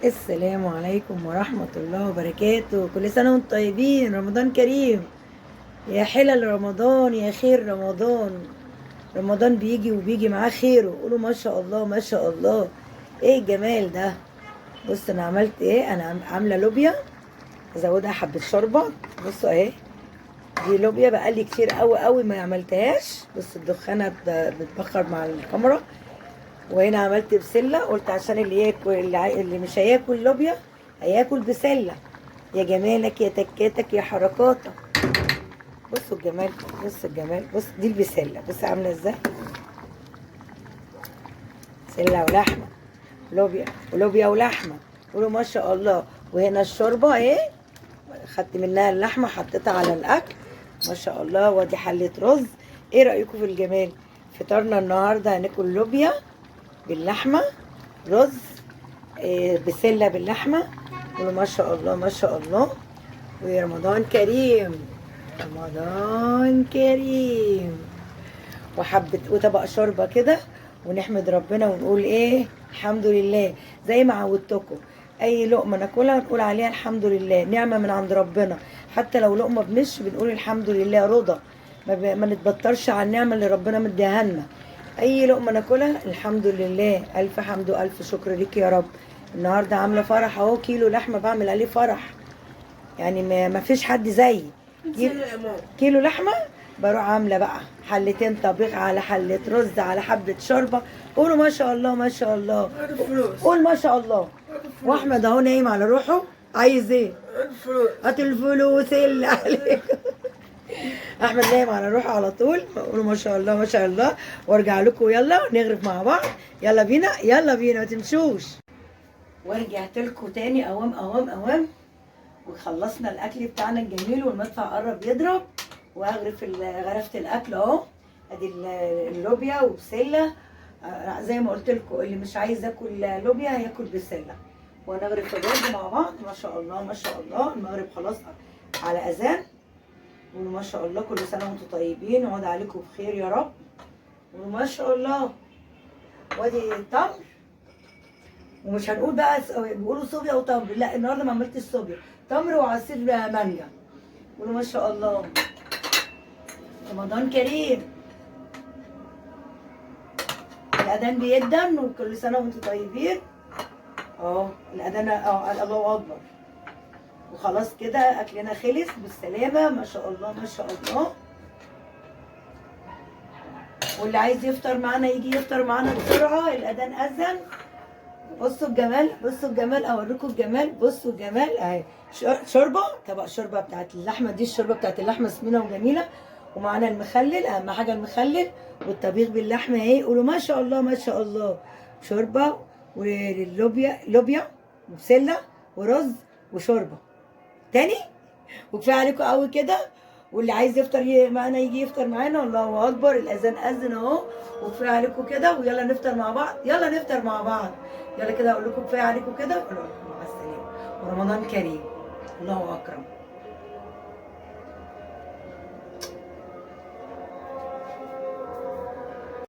السلام عليكم ورحمة الله وبركاته. كل سنة وانتم طيبين، رمضان كريم. يا حلل رمضان، يا خير رمضان. رمضان بيجي وبيجي معاه خيره. قولوا ما شاء الله ما شاء الله. ايه الجمال ده؟ بص انا عملت ايه. انا عاملة لوبيا، ازودها حبة شوربة. بصوا اهي، دي لوبيا بقالي كتير قوي قوي ما عملتهاش. بص الدخانة بتبخر مع الكاميرا. وهنا عملت بسلة، قلت عشان اللي ياكل اللي مش هياكل لوبيا هياكل بسلة. يا جمالك يا تكاتك يا حركاتك. بصوا الجمال، بصوا الجمال. بص دي البسلة، بص عاملة ازاي. بسلة ولحمة، لوبيا ولوبيا ولحمة. قولوا ما شاء الله. وهنا الشوربة اهي، خدت منها اللحمة حطيتها على الأكل. ما شاء الله. وادي حلة رز. ايه رأيكم في الجمال؟ فطارنا النهاردة هناكل لوبيا باللحمة، رز، بسلة باللحمة. قولوا ما شاء الله ما شاء الله. ورمضان كريم، رمضان كريم. وحبة وطبق شوربة كده، ونحمد ربنا ونقول ايه؟ الحمد لله. زي ما عودتكم، اي لقمة ناكلها نقول عليها الحمد لله، نعمة من عند ربنا. حتى لو لقمة بمش بنقول الحمد لله، رضا. ما نتبطرش على النعمة اللي ربنا مديها لنا. اي لقمة ناكلها الحمد لله، الف حمد والف شكر ليك يا رب. النهارده عامله فرح اهو، كيلو لحمه بعمل عليه فرح. يعني ما فيش حد زيي. كيلو لحمه بروح عامله بقى حلتين طبيخ على حله رز على حبه شوربه. قولوا ما شاء الله ما شاء الله. قول ما شاء الله. واحمد اهو نايم على روحه. عايز ايه؟ الفلوس. هات الفلوس اللي عليك. احمد نايم على روحه على طول. قولوا ما شاء الله ما شاء الله. وارجع لكم يلا نغرف مع بعض. يلا بينا يلا بينا، ما تمشوش. ورجعت لكم تاني اوام اوام اوام. وخلصنا الاكل بتاعنا الجميل والمدفع قرب يضرب. واغرف غرفت الاكل اهو. ادي اللوبيا وبسله. زي ما قلت لكم، اللي مش عايز ياكل لوبيا هياكل بسله. ونغرف الرز مع بعض. ما شاء الله ما شاء الله. المغرب خلاص على اذان. قولوا ما شاء الله. كل سنه وانتم طيبين، وعود عليكم بخير يا رب. قولوا ما شاء الله. وادي التمر. ومش هنقول بقى بيقولوا صوبيا وتمر، لا النهارده ما عملتش صوبيا، تمر وعصير مانجا. قولوا ما شاء الله. رمضان كريم. الاذان بيدن، وكل سنه وانتم طيبين. الاذان الله اكبر. وخلاص كده اكلنا خلص بالسلامه. ما شاء الله ما شاء الله. واللي عايز يفطر معانا يجي يفطر معانا بسرعه، الاذان اذن. بصوا الجمال بصوا الجمال، اوريكم الجمال. بصوا الجمال اهي. شوربه، طبق شوربه بتاعت اللحمه. دي الشوربه بتاعت اللحمه سمينه وجميله. ومعانا المخلل، اهم حاجه المخلل. والطبيخ باللحمه اهي. قولوا ما شاء الله ما شاء الله. شوربه واللوبيا، لوبيا وبسله ورز وشوربه تاني. وكفايه عليكم قوي كده. واللي عايز يفطر معانا يجي يفطر معانا. الله اكبر. الاذان اذن اهو. وكفايه عليكم كده. ويلا نفطر مع بعض، يلا نفطر مع بعض. يلا كده اقول لكم كفايه عليكم كده. مع السلامه ورمضان كريم. الله اكرم.